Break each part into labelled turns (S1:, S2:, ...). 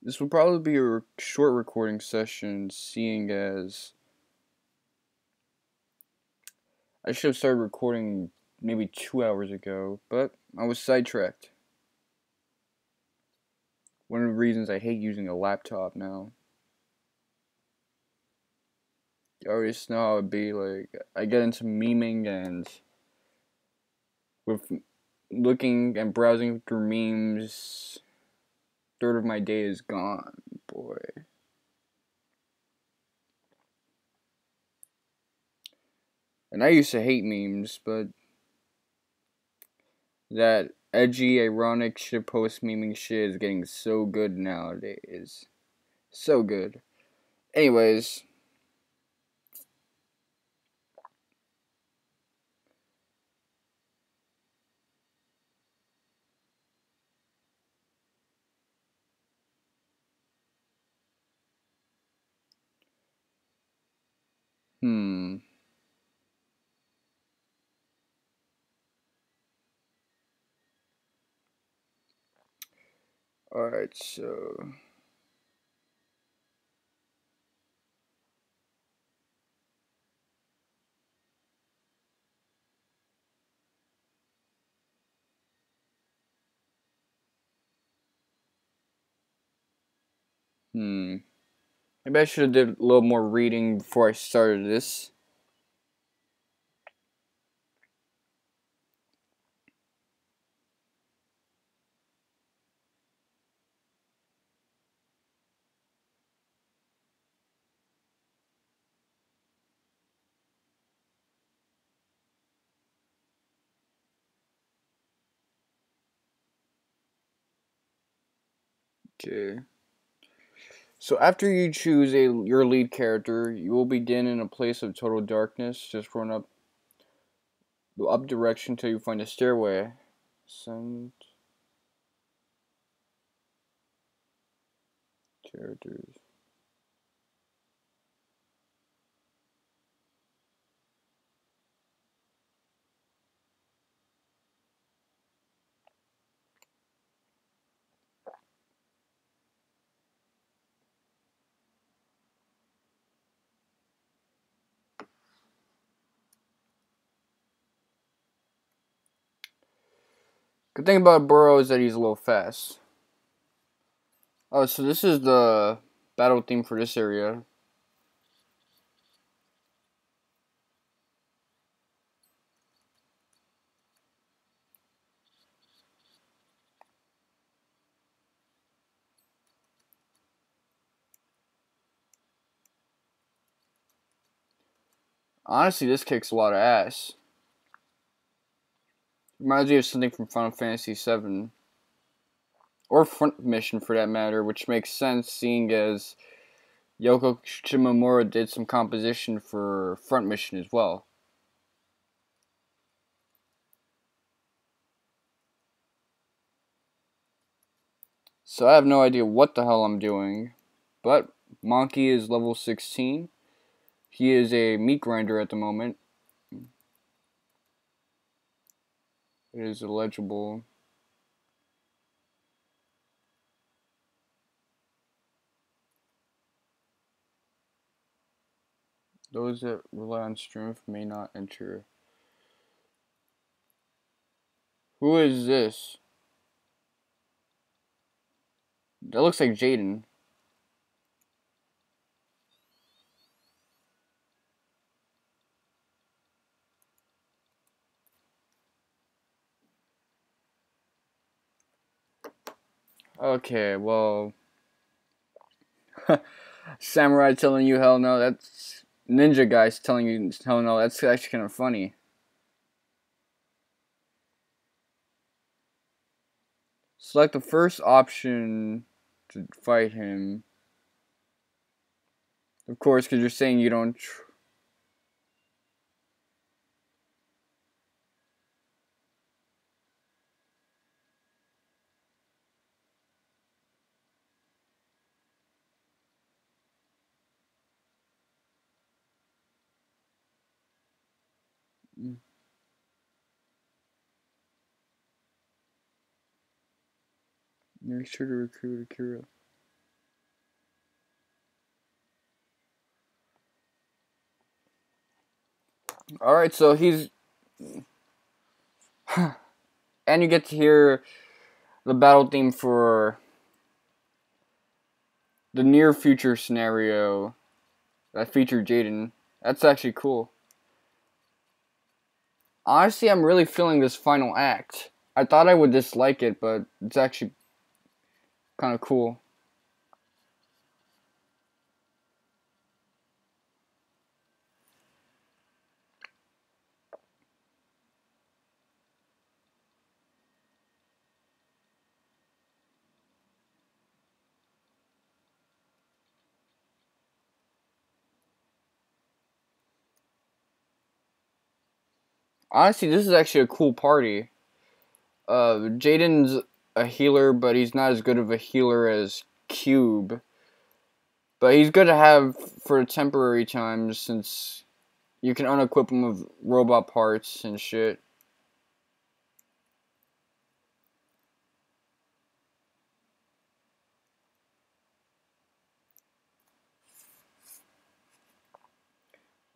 S1: This will probably be a short recording session, seeing as I should have started recording maybe 2 hours ago, but I was sidetracked. One of the reasons I hate using a laptop now. You already know how it'd be like. I get into memeing and with looking and browsing through memes, third of my day is gone, boy. And I used to hate memes, but that edgy, ironic shitpost meming shit is getting so good nowadays. So good. Anyways, hmm. Alright, so. Hmm. Maybe I should have did a little more reading before I started this. Okay. So after you choose your lead character, you will begin in a place of total darkness. Just run up direction till you find a stairway. Send characters. Good thing about Burrow is that he's a little fast. Oh, so this is the battle theme for this area. Honestly, this kicks a lot of ass. Reminds me of something from Final Fantasy VII. Or Front Mission for that matter, which makes sense seeing as Yoko Shimomura did some composition for Front Mission as well. So I have no idea what the hell I'm doing. But Monkey is level 16. He is a meat grinder at the moment. It is illegible. Those that rely on strength may not enter. Who is this? That looks like Jaden. Okay, well, Samurai telling you hell no, that's Ninja guys telling you hell no, that's actually kind of funny. Select the first option to fight him. Of course, because you're saying you don't. Make sure to recruit Akira. Alright, so he's... and you get to hear the battle theme for the near future scenario that featured Jaden. That's actually cool. Honestly, I'm really feeling this final act. I thought I would dislike it, but it's actually kind of cool. Honestly, this is actually a cool party. Jaden's a healer, but he's not as good of a healer as Cube. But he's good to have for temporary times since you can unequip him with robot parts and shit.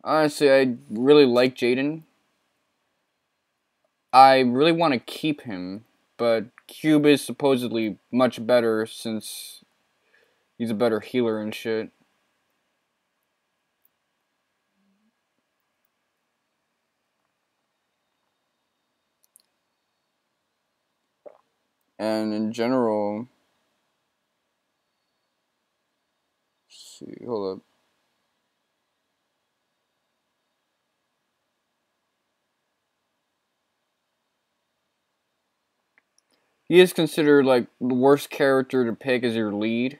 S1: Honestly, I really like Jaden. I really want to keep him, but Cube is supposedly much better since he's a better healer and shit. And in general, let's see, hold up. He is considered like the worst character to pick as your lead,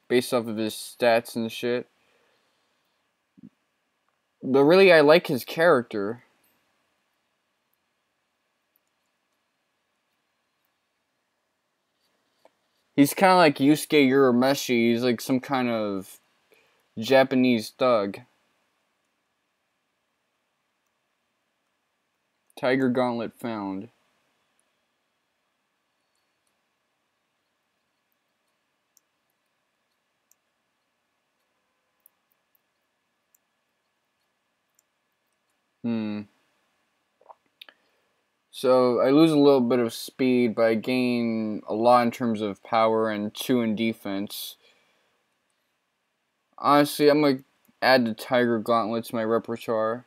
S1: based off of his stats and shit. But really, I like his character. He's kind of like Yusuke Urameshi. He's like some kind of Japanese thug. Tiger Gauntlet found. Hmm. So I lose a little bit of speed, but I gain a lot in terms of power and 2 in defense. Honestly, I'm gonna add the Tiger Gauntlet to my repertoire.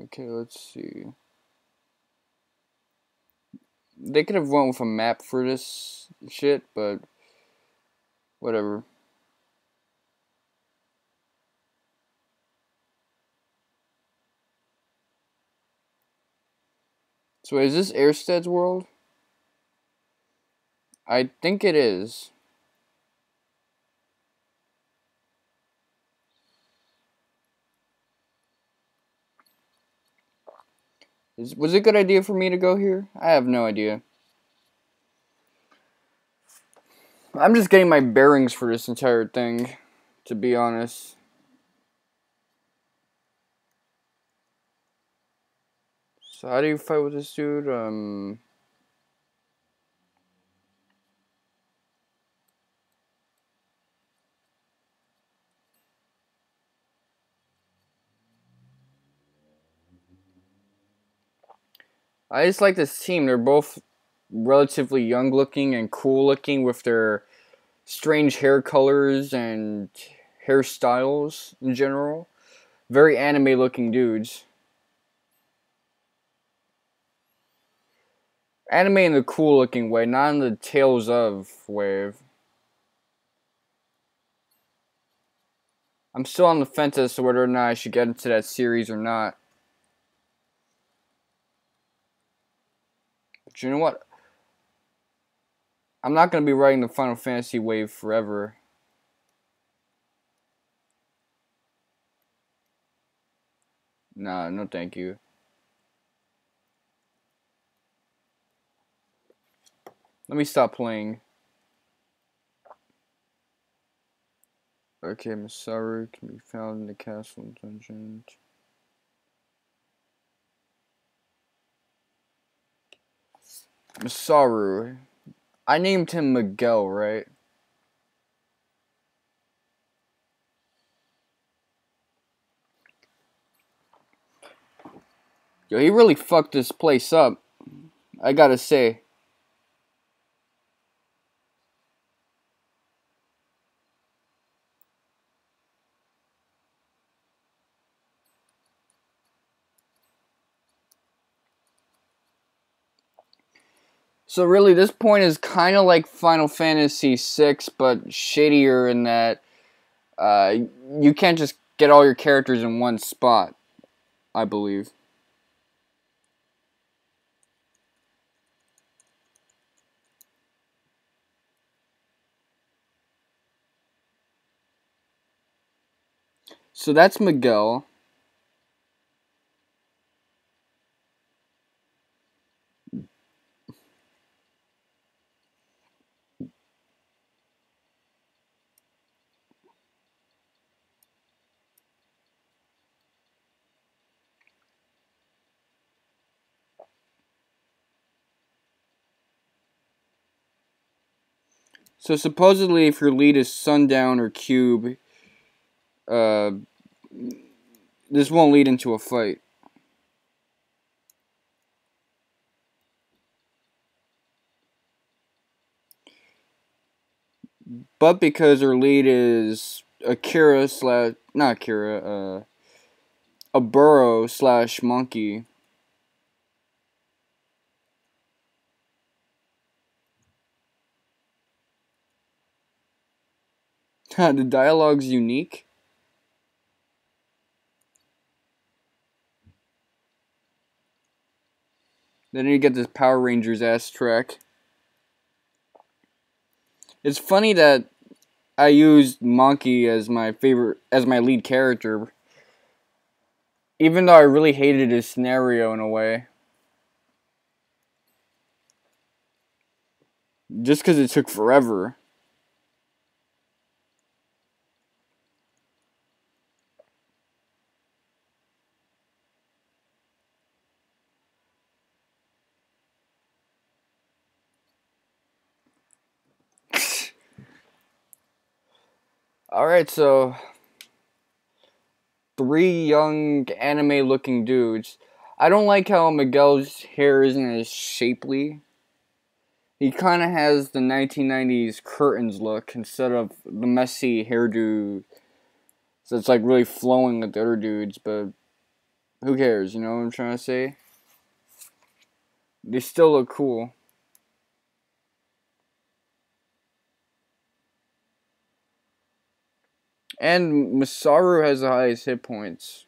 S1: Okay, let's see. They could have went with a map for this shit, but whatever. So wait, is this Airstead's world? I think it is. Was it a good idea for me to go here? I have no idea. I'm just getting my bearings for this entire thing, to be honest. So how do you fight with this dude? I just like this team. They're both relatively young looking and cool looking with their strange hair colors and hairstyles in general. Very anime looking dudes. Anime in the cool looking way, not in the Tales of way. I'm still on the fence as to whether or not I should get into that series or not. But you know what? I'm not going to be riding the Final Fantasy wave forever. Nah, no thank you. Let me stop playing. Okay, Masaru can be found in the castle dungeon. Masaru. I named him Miguel, right? Yo, he really fucked this place up, I gotta say. So really, this point is kind of like Final Fantasy VI, but shadier in that uh, you can't just get all your characters in one spot, I believe. So that's Miguel. So supposedly, if your lead is Sundown or Cube, uh, this won't lead into a fight. But because her lead is Akira slash not Akira, a burrow slash monkey. The dialogue's unique. Then you get this Power Rangers ass track. It's funny that I used Monkey as my favorite, as my lead character, even though I really hated his scenario in a way. Just because it took forever. Alright, so three young anime looking dudes. I don't like how Miguel's hair isn't as shapely. He kind of has the 1990s curtains look instead of the messy hairdo. So it's like really flowing like the other dudes, but who cares, you know what I'm trying to say? They still look cool. And Masaru has the highest hit points.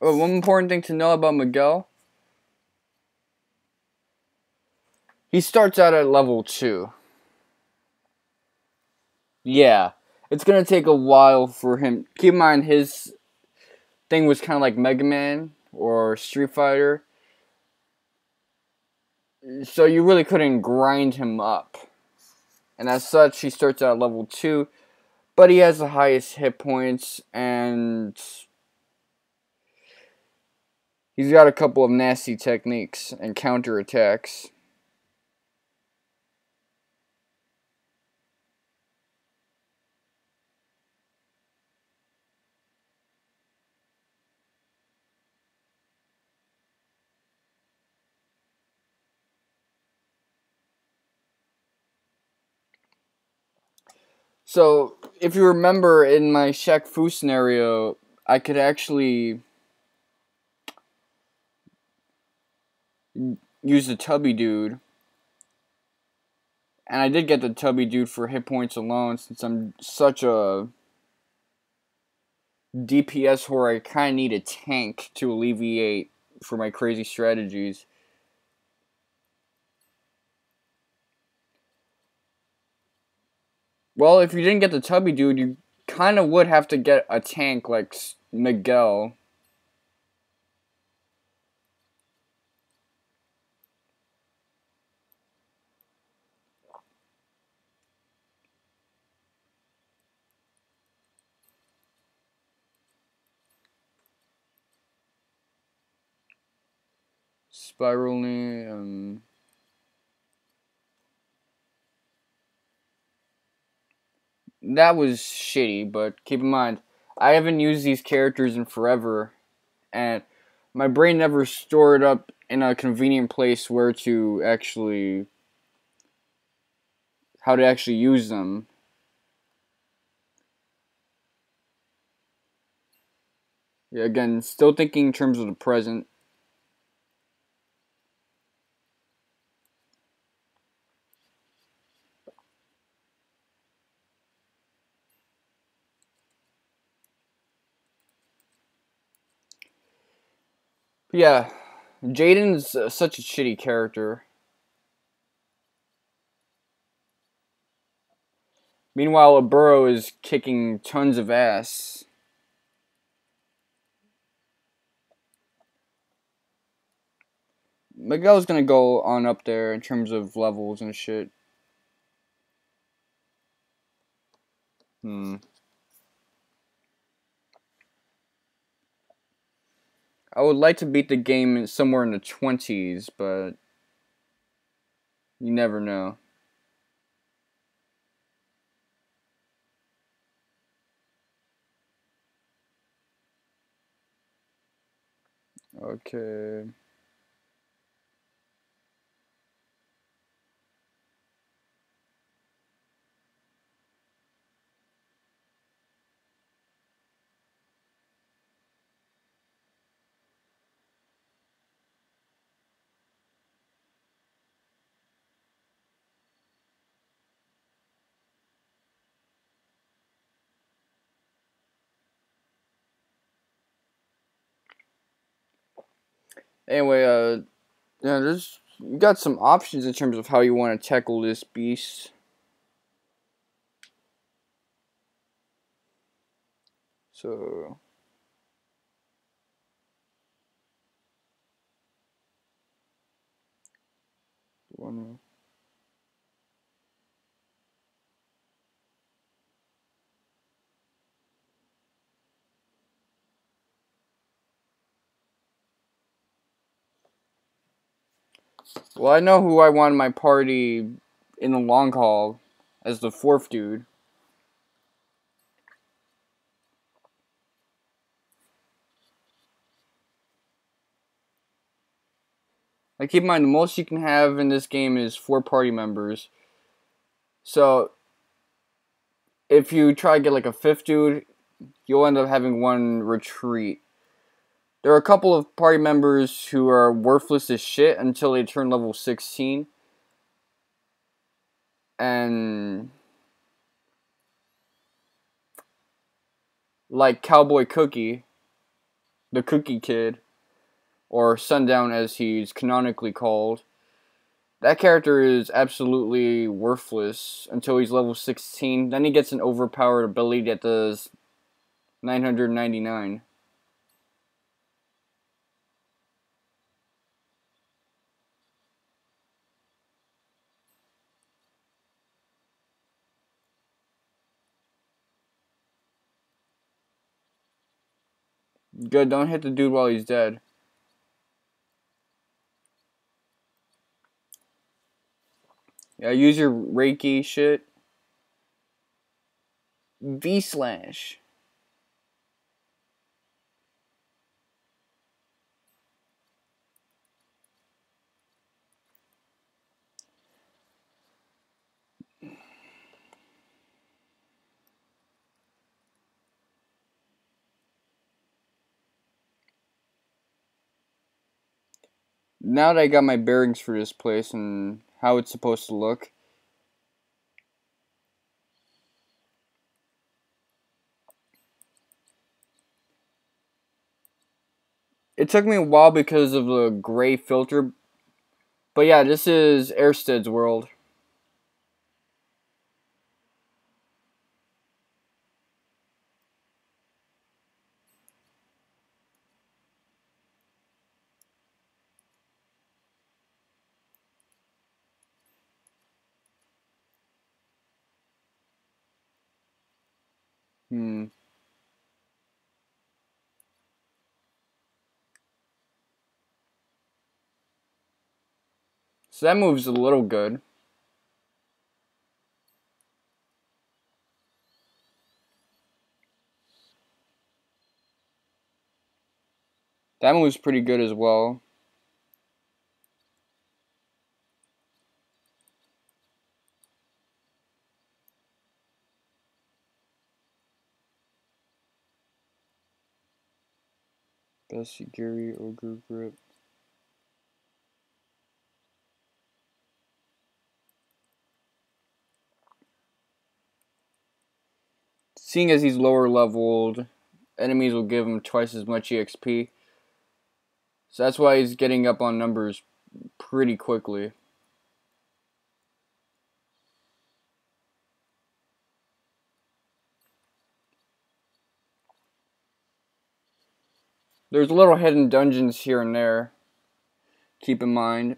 S1: Oh, one important thing to know about Miguel. He starts out at level 2. Yeah. It's gonna take a while for him. Keep in mind, his thing was kind of like Mega Man or Street Fighter. So you really couldn't grind him up. And as such, he starts out at level 2. But he has the highest hit points, and he's got a couple of nasty techniques and counter attacks. So, if you remember in my Shaq Fu scenario, I could actually use the Tubby Dude. And I did get the Tubby Dude for hit points alone since I'm such a DPS where I kind of need a tank to alleviate for my crazy strategies. Well, if you didn't get the Tubby Dude, you kind of would have to get a tank like Miguel. Spiraling, that was shitty, but keep in mind, I haven't used these characters in forever, and my brain never stored up in a convenient place where to actually, how to actually use them. Yeah, again, still thinking in terms of the present. Yeah, Jaden's such a shitty character. Meanwhile, Burrow is kicking tons of ass. Miguel's gonna go on up there in terms of levels and shit. Hmm. I would like to beat the game somewhere in the 20s, but you never know. Okay. Anyway, yeah, there's you got some options in terms of how you want to tackle this beast. So, one. Well, I know who I want in my party in the long haul as the fourth dude. Like, keep in mind, the most you can have in this game is 4 party members. So, if you try to get like a fifth dude, you'll end up having one retreat. There are a couple of party members who are worthless as shit until they turn level 16. And like Cowboy Cookie, the Cookie Kid, or Sundown as he's canonically called, that character is absolutely worthless until he's level 16. Then he gets an overpowered ability that does 999. Good, don't hit the dude while he's dead. Yeah, use your Reiki shit. V-slash. Now that I got my bearings for this place and how it's supposed to look, it took me a while because of the gray filter. But yeah, this is Ersted's world. 。Hmm. So that move's a little good. That move's pretty good as well. Besigiri, Ogre Grip. Seeing as he's lower leveled, enemies will give him twice as much EXP. So that's why he's getting up on numbers pretty quickly. There's little hidden dungeons here and there. Keep in mind.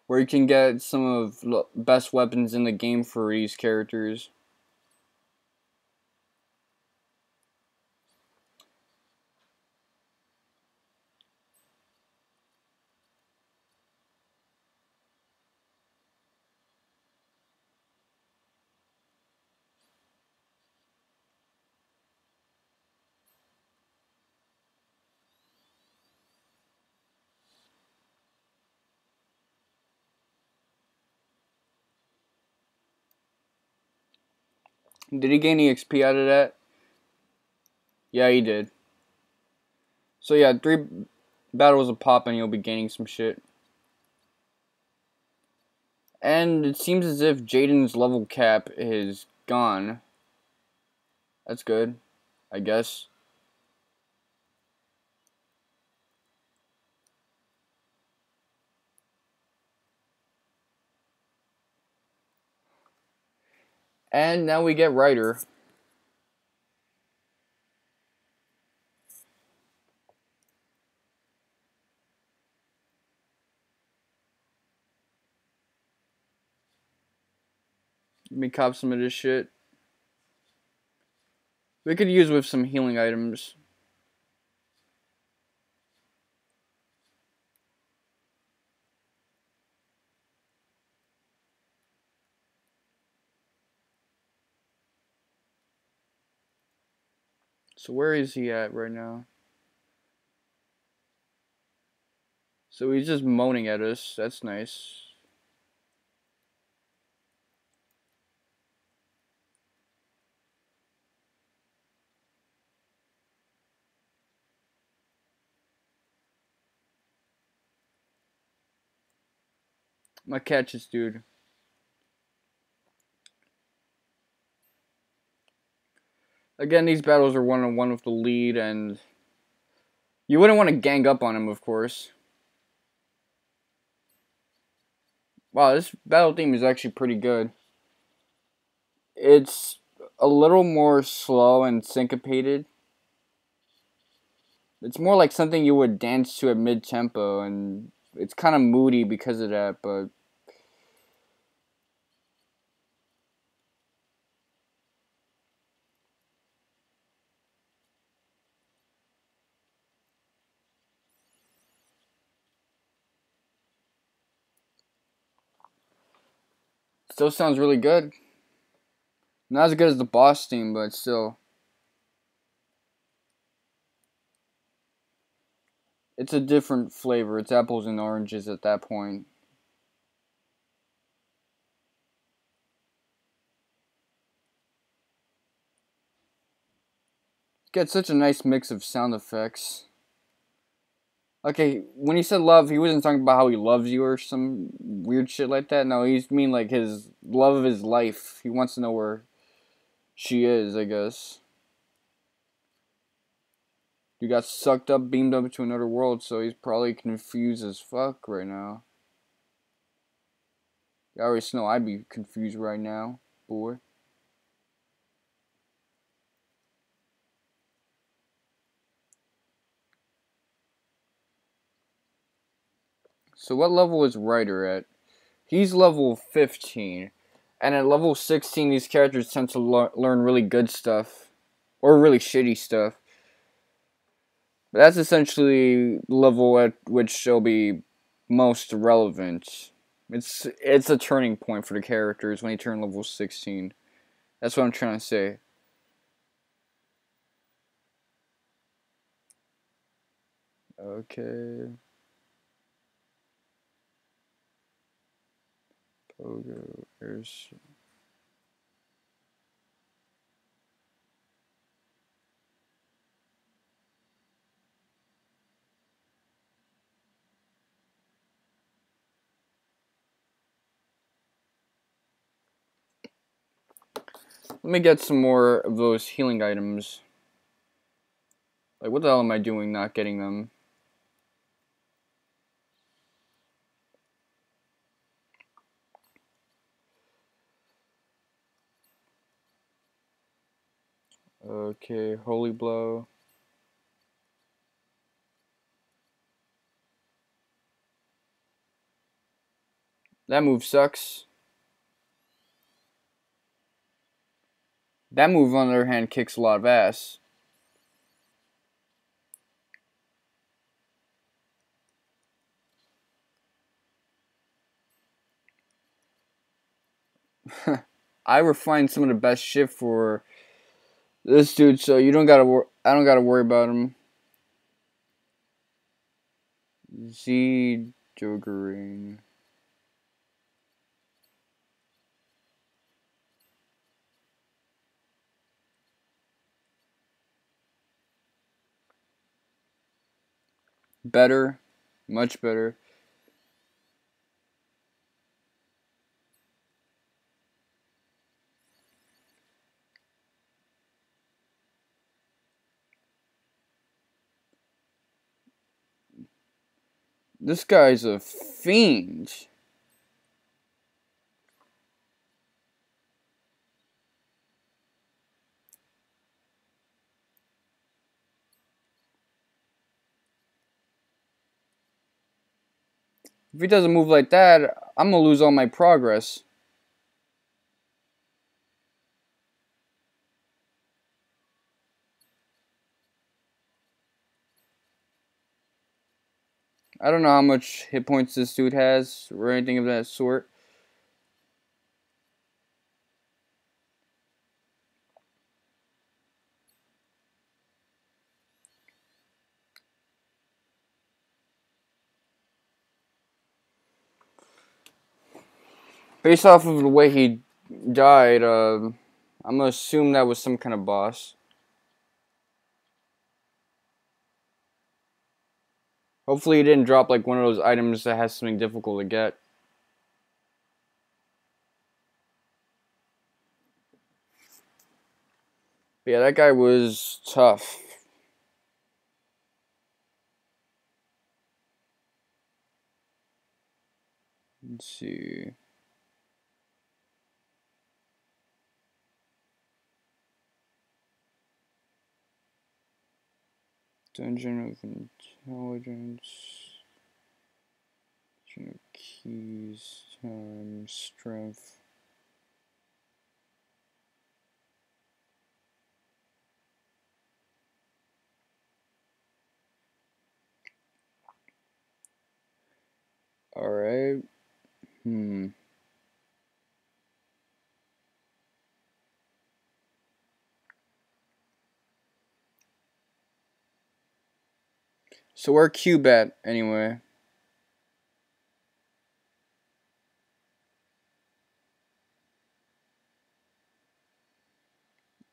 S1: Where you can get some of the best weapons in the game for these characters. Did he gain EXP out of that? Yeah, he did. So yeah, 3 battles a pop and you'll be gaining some shit. And it seems as if Jaden's level cap is gone. That's good, I guess. And now we get Ryder. Let me cop some of this shit. We could use with some healing items. So where is he at right now? So he's just moaning at us. That's nice. My catch this dude. Again, these battles are one-on-one with the lead, and you wouldn't want to gang up on him, of course. Wow, this battle theme is actually pretty good. It's a little more slow and syncopated. It's more like something you would dance to at mid-tempo, and it's kind of moody because of that, but still sounds really good. Not as good as the boss theme, but still. It's a different flavor. It's apples and oranges at that point. Get such a nice mix of sound effects. Okay, when he said love, he wasn't talking about how he loves you or some weird shit like that. No, he's mean like his love of his life. He wants to know where she is, I guess. You got sucked up, beamed up to another world, so he's probably confused as fuck right now. I already know I'd be confused right now, boy. So what level is Ryder at? He's level 15. And at level 16, these characters tend to learn really good stuff. Or really shitty stuff. But that's essentially the level at which they'll be most relevant. It's a turning point for the characters when they turn level 16. That's what I'm trying to say. Okay. Pogo. There's... Let me get some more of those healing items. Like, what the hell am I doing not getting them? Okay, Holy Blow. That move sucks. That move, on the other hand, kicks a lot of ass. I refined some of the best shit for this dude, so you don't gotta. I don't gotta worry about him. Z Jogering. Better, much better. This guy's a fiend. If he doesn't move like that, I'm gonna lose all my progress. I don't know how much hit points this dude has or anything of that sort. Based off of the way he died, I'm gonna assume that was some kind of boss. Hopefully he didn't drop like one of those items that has something difficult to get. But yeah, that guy was tough. Let's see. Dungeon of Intelligence. Dungeon of Keys. Time. Strength. Alright. So where Cube at, anyway?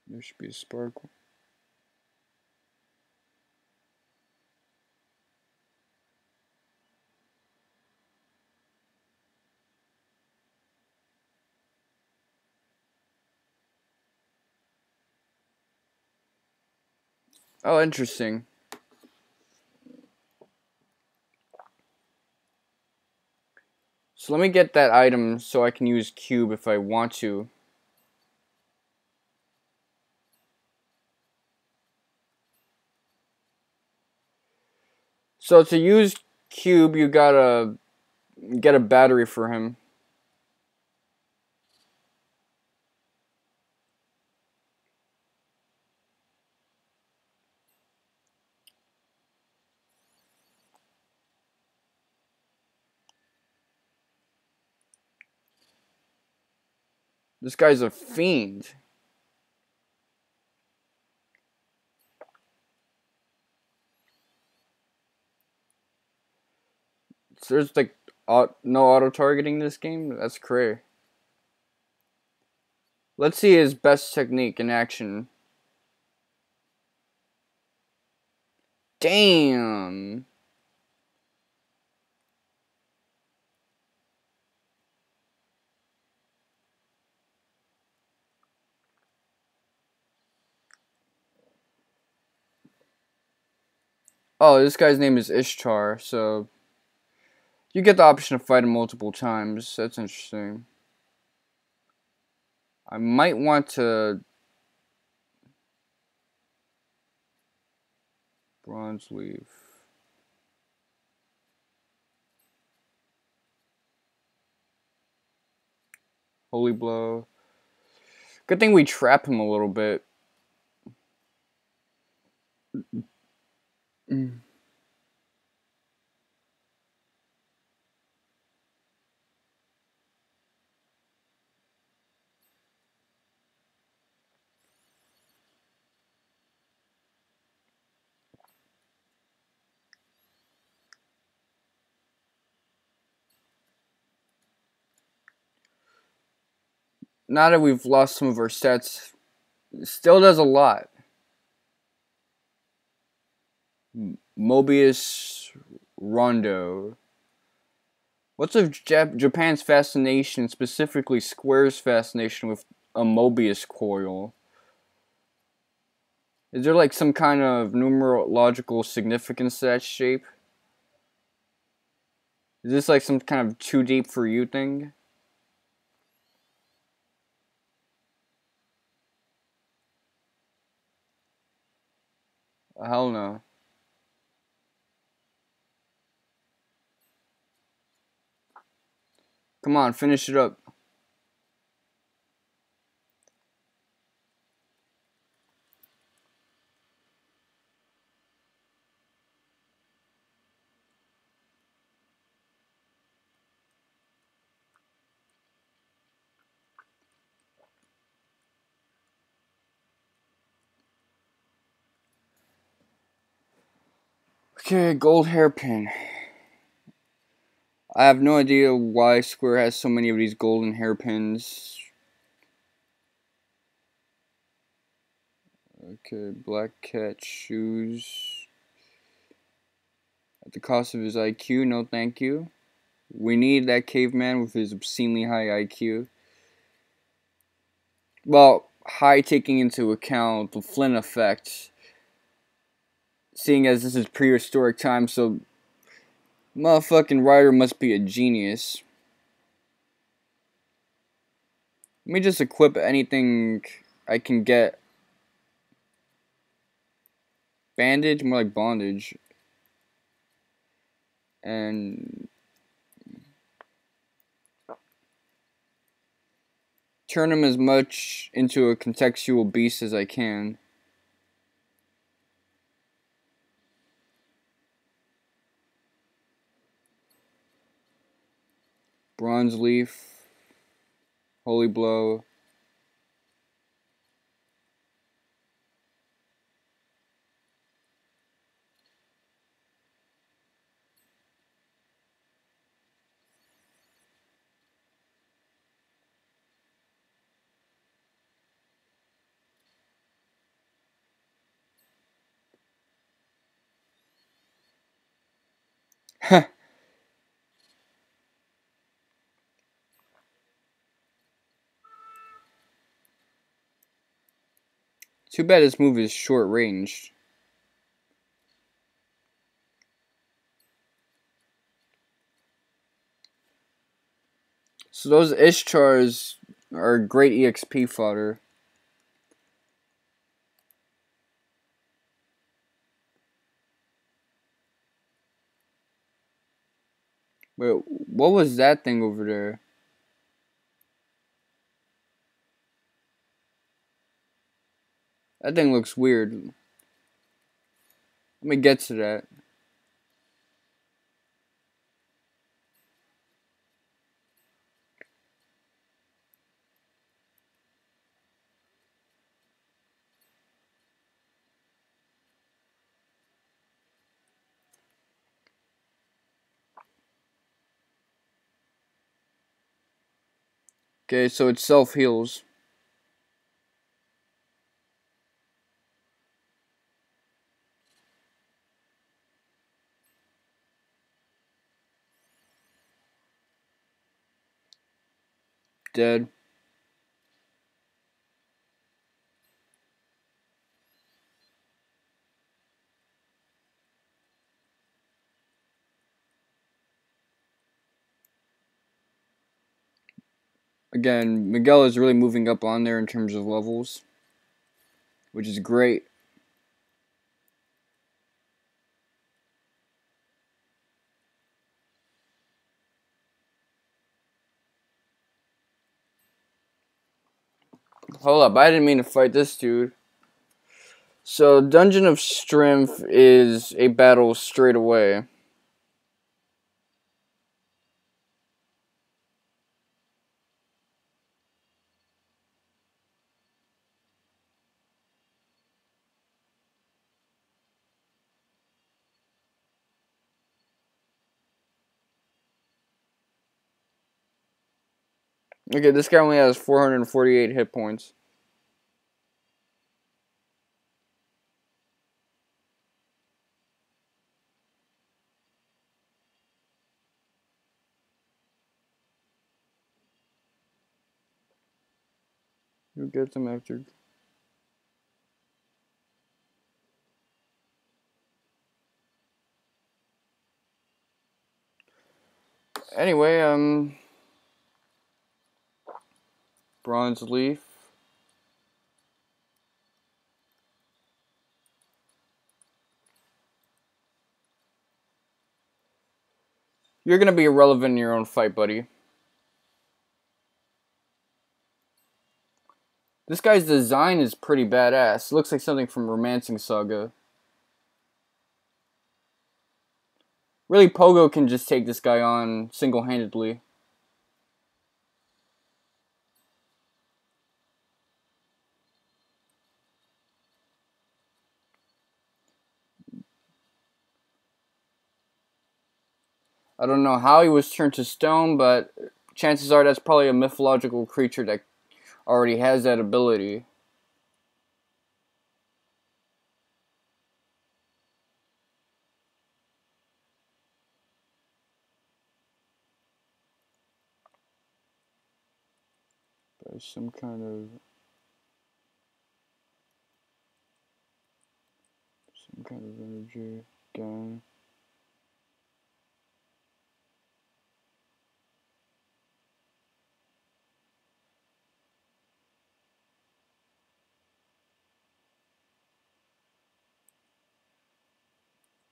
S1: There should be a sparkle. Oh, interesting. So let me get that item so I can use Cube if I want to. So to use Cube, you gotta get a battery for him. This guy's a fiend. So there's like no auto targeting in this game? That's crazy. Let's see his best technique in action. Damn. Oh, this guy's name is Ishtar, so you get the option to fight him multiple times. That's interesting. I might want to... Bronze Leaf. Holy Blow. Good thing we trap him a little bit. Now that we've lost some of our sets, it still does a lot. Mobius Rondo. What's of Japan's fascination, specifically Square's fascination with a Mobius coil? Is there like some kind of numerological significance to that shape? Is this like some kind of too deep for you thing? Hell no. Come on, finish it up. Okay, gold hairpin. I have no idea why Square has so many of these golden hairpins. Okay, Black Cat shoes. At the cost of his IQ, no thank you. We need that caveman with his obscenely high IQ. Well, high taking into account the Flynn effect. Seeing as this is prehistoric time, so motherfucking writer must be a genius. Let me just equip anything I can get. Bandage? More like bondage. And turn him as much into a contextual beast as I can. Bronze Leaf. Holy Blow. Too bad this move is short ranged. So those Ishtars are great EXP fodder. Wait, what was that thing over there? That thing looks weird. Let me get to that. Okay, so it self-heals. Dead. Again, Miguel is really moving up on there in terms of levels, which is great. Hold up, I didn't mean to fight this dude. So, Dungeon of Strength is a battle straight away. Okay, this guy only has 448 hit points. Who gets him after? Anyway, Bronze Leaf. You're gonna be irrelevant in your own fight, buddy. This guy's design is pretty badass. Looks like something from Romancing Saga. Really, Pogo can just take this guy on single-handedly. I don't know how he was turned to stone, but chances are that's probably a mythological creature that already has that ability. By some kind of energy again.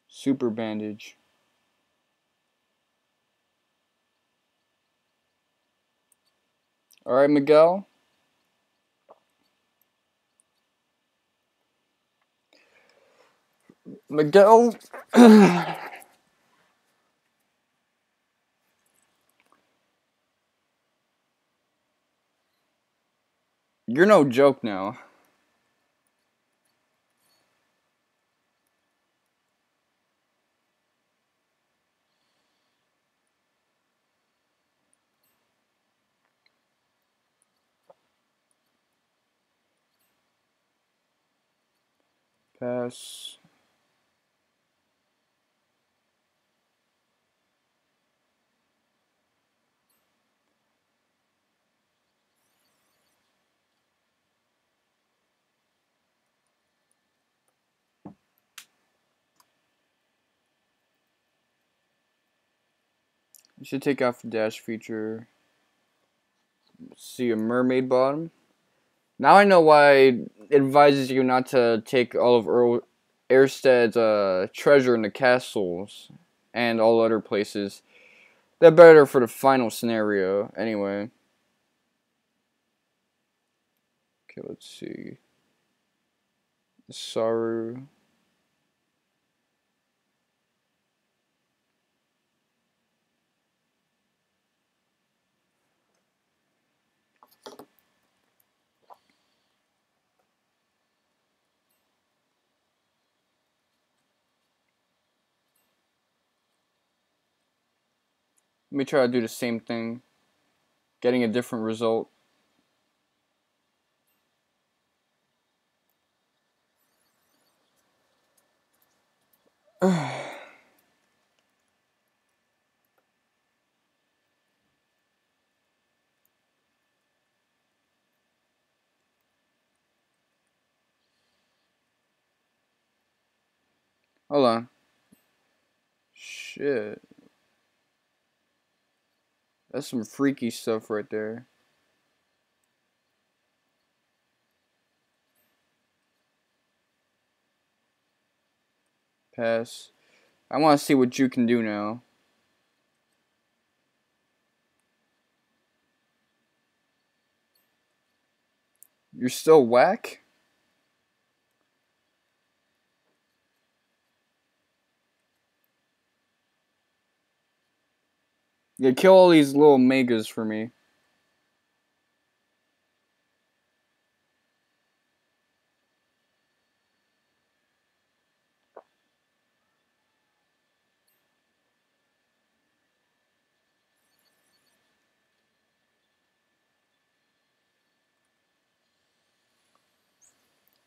S1: Super bandage. Alright, Miguel. Miguel. You're no joke now. Pass. You should take off the dash feature. See a mermaid bottom. Now I know why it advises you not to take all of Ersted's treasure in the castles and all other places. They're better for the final scenario, anyway. Okay, let's see. Saru. Let me try to do the same thing. getting a different result. Hold on. Shit. That's some freaky stuff right there. Pass. I want to see what you can do now. You're still whack? Yeah, kill all these little megas for me.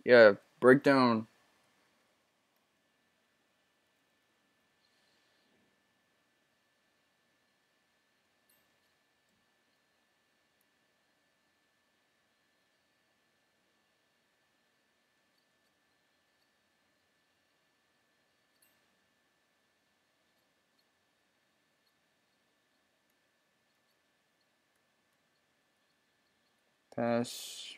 S1: Yeah, break down. Pass.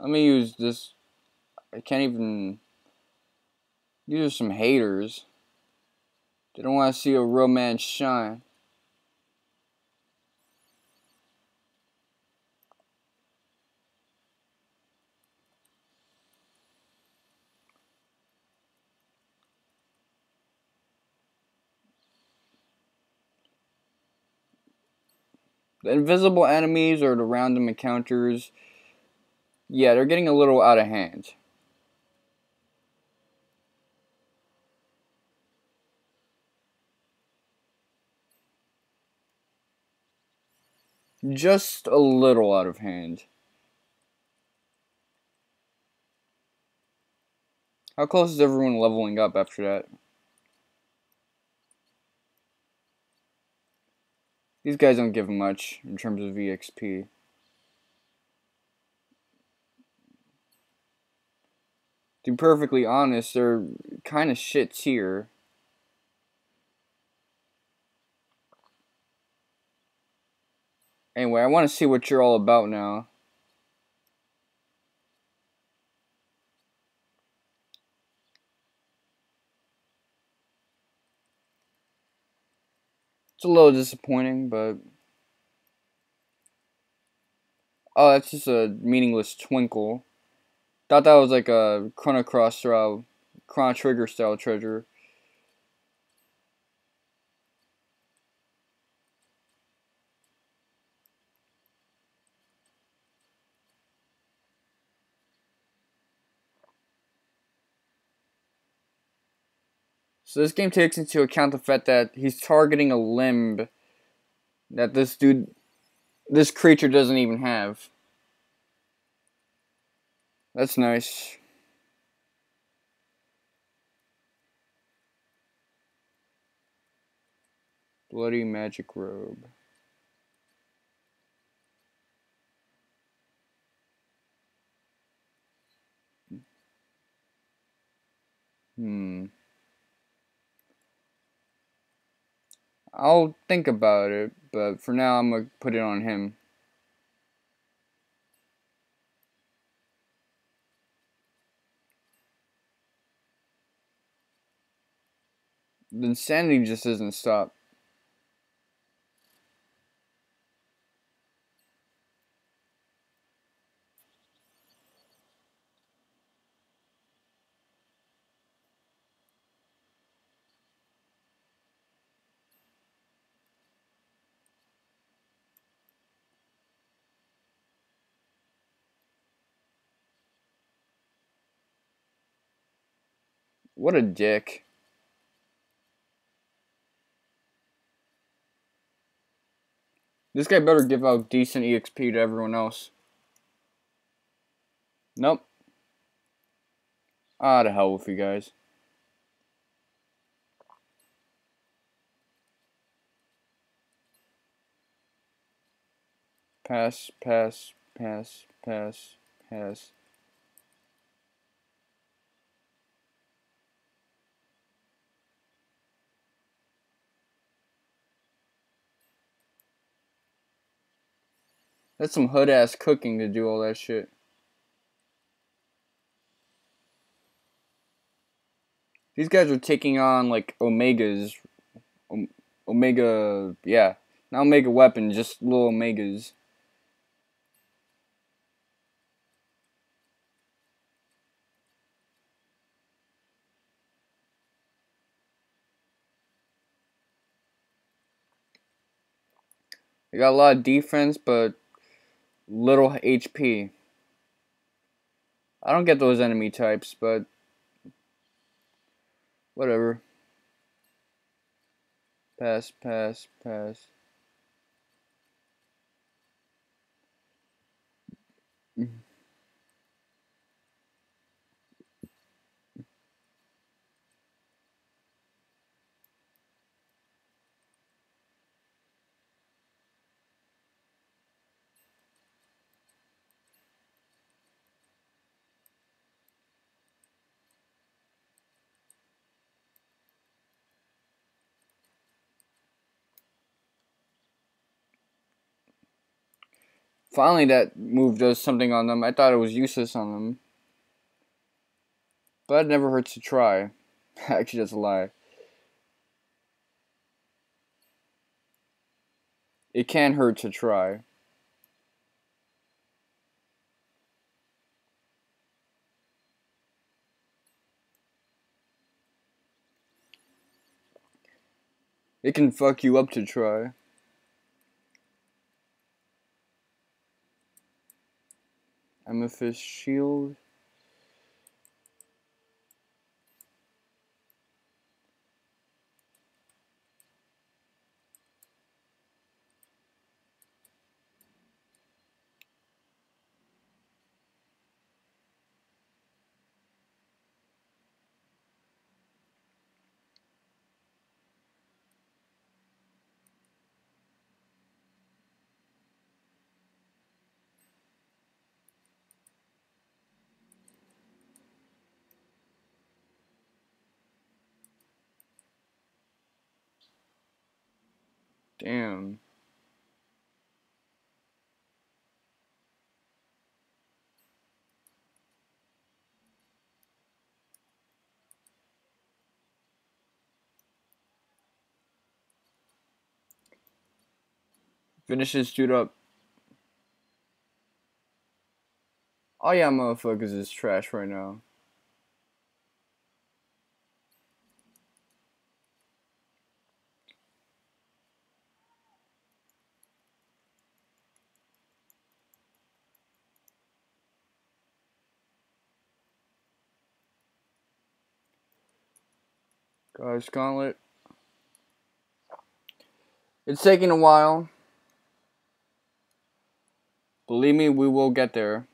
S1: Let me use this. I can't even. These are some haters. They don't want to see a real man shine. The invisible enemies or the random encounters, yeah, they're getting a little out of hand. Just a little out of hand. How close is everyone leveling up after that? These guys don't give much in terms of EXP. To be perfectly honest, they're kind of shit tier. Anyway, I want to see what you're all about now. It's a little disappointing, but... Oh, that's just a meaningless twinkle. Thought that was like a Chrono Cross style, Chrono Trigger style treasure. So this game takes into account the fact that he's targeting a limb that this creature doesn't even have. That's nice. Bloody magic robe. I'll think about it, but for now I'm gonna put it on him. The insanity just doesn't stop. What a dick. This guy better give out decent EXP to everyone else. Nope. Ah, to hell with you guys. Pass, pass, pass, pass, pass. That's some hood ass cooking to do all that shit. These guys are taking on like Omegas. Omega, yeah. Not Omega weapons, just little Omegas. They got a lot of defense, but little HP. I don't get those enemy types, but whatever. Pass, pass, pass. Finally, that move does something on them. I thought it was useless on them. But it never hurts to try. Actually, that's a lie. It can hurt to try. It can fuck you up to try. Amethyst shield. Damn. Finish this dude up. All y'all motherfuckers is trash right now. Guys, Gauntlet. It's taking a while. Believe me, we will get there.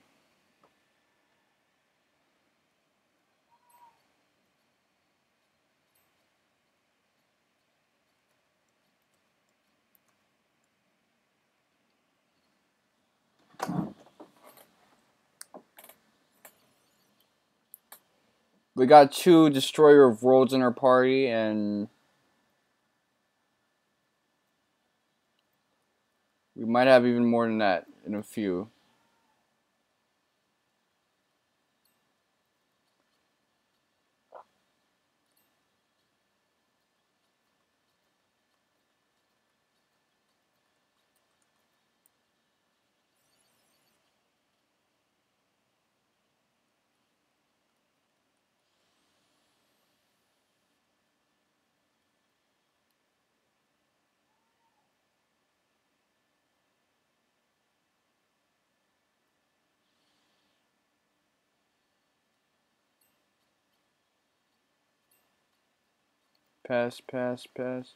S1: We got 2 Destroyer of Worlds in our party, and we might have even more than that in a few. Pass, pass, pass.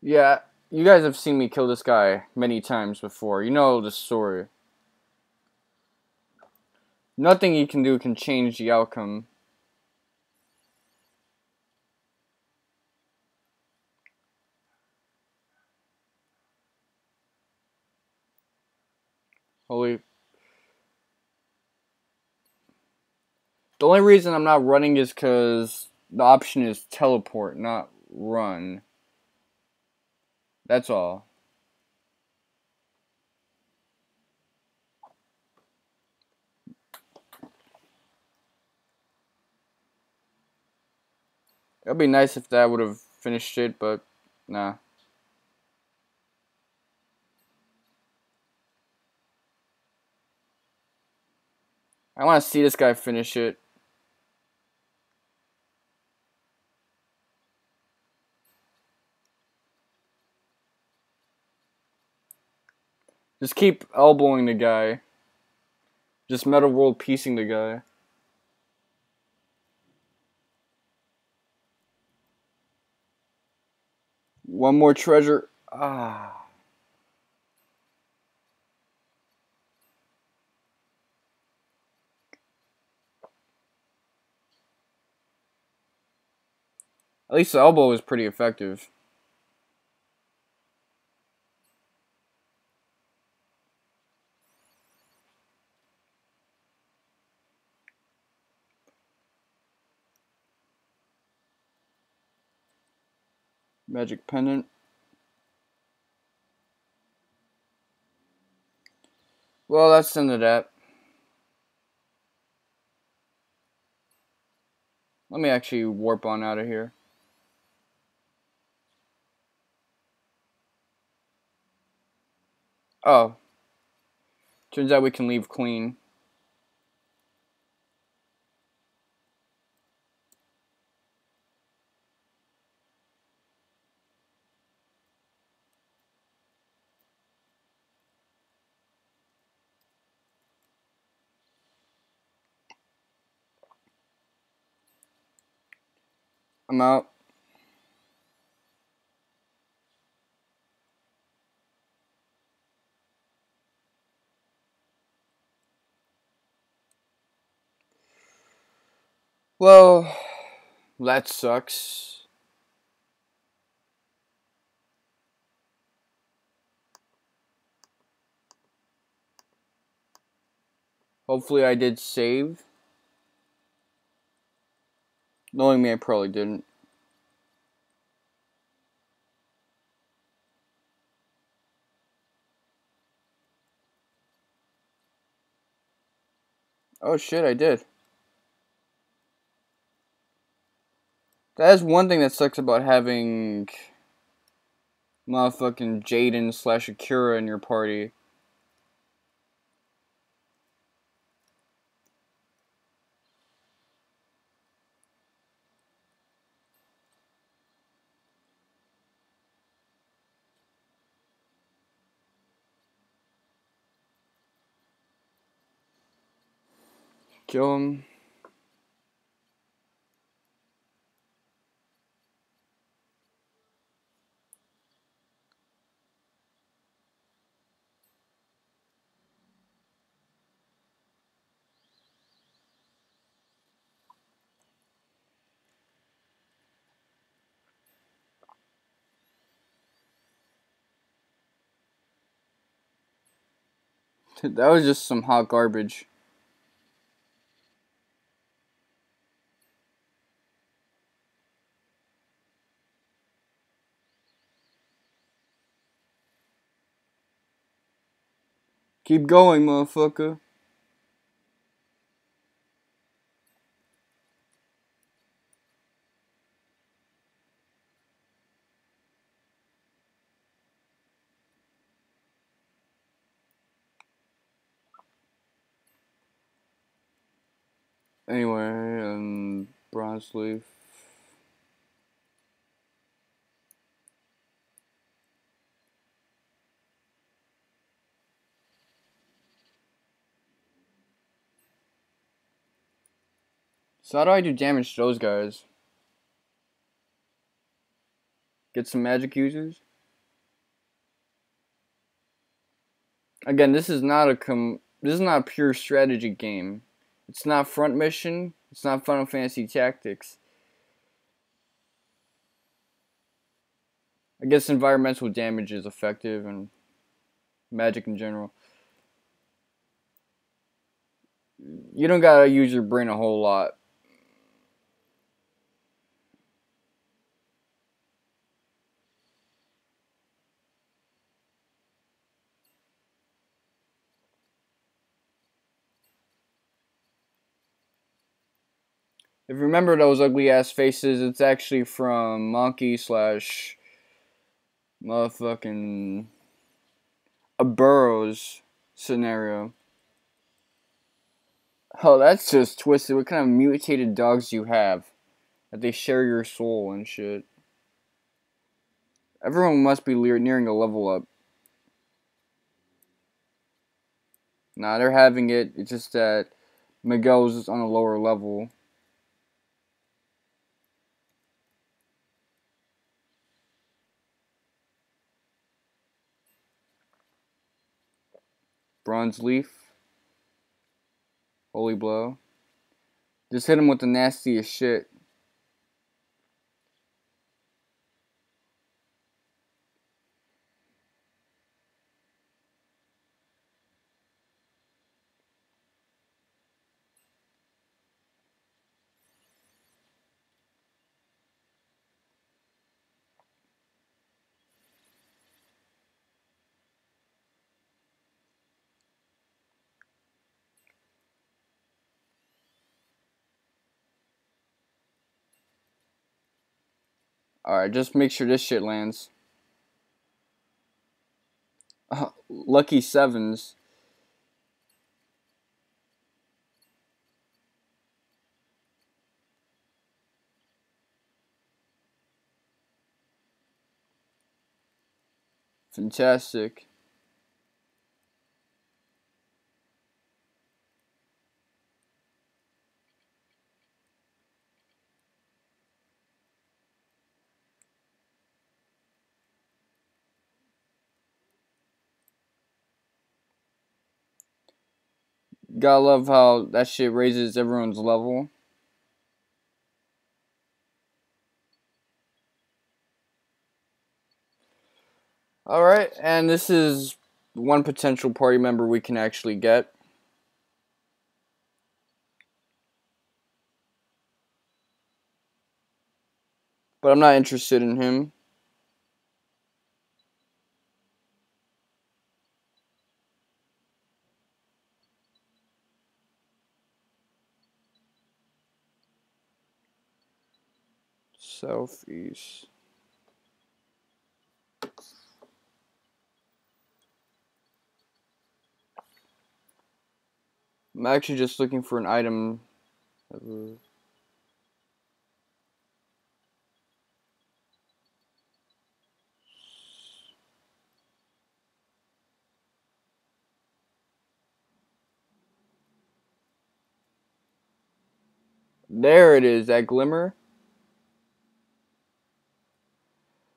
S1: Yeah, you guys have seen me kill this guy many times before. You know the story. Nothing he can do can change the outcome. Holy. The only reason I'm not running is because the option is teleport, not run. That's all. It would be nice if that would have finished it, but nah. I want to see this guy finish it. Just keep elbowing the guy. Just Metal World piecing the guy. One more treasure. Ah. At least the elbow is pretty effective. Magic pendant. Well, that's the end of that. Let me actually warp on out of here. Oh. Turns out we can leave clean. I'm out. Well, that sucks. Hopefully I did save. Knowing me, I probably didn't. Oh shit, I did. That is one thing that sucks about having motherfucking Jaden / Akira in your party. Kill him. That was just some hot garbage. Keep going, motherfucker. Anyway, Bronze Leaf. So how do I do damage to those guys? Get some magic users? Again, this is not a pure strategy game. It's not Front Mission. It's not Final Fantasy Tactics. I guess environmental damage is effective and magic in general. You don't gotta use your brain a whole lot. If you remember those ugly ass faces, it's actually from Monkey slash motherfucking a Burrows scenario. Oh, that's just twisted. What kind of mutated dogs do you have? That they share your soul and shit. Everyone must be nearing a level up. Nah, they're having it. It's just that Miguel's on a lower level. Bronze Leaf. Holy Blow. Just hit him with the nastiest shit. Alright, just make sure this shit lands. Lucky sevens. Fantastic. Gotta love how that shit raises everyone's level. Alright, and this is one potential party member we can actually get. But I'm not interested in him. Southeast. I'm actually just looking for an item. There it is, that glimmer.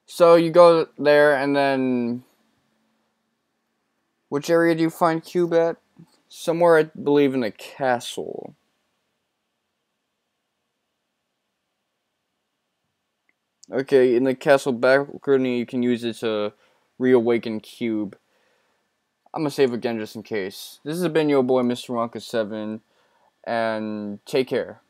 S1: So you go there and then which area do you find Cube at? Somewhere, I believe, in a castle. Okay, in the castle balcony, you can use it to reawaken Cube. I'm gonna save again just in case. This has been your boy, Mr. Wonka7, and take care.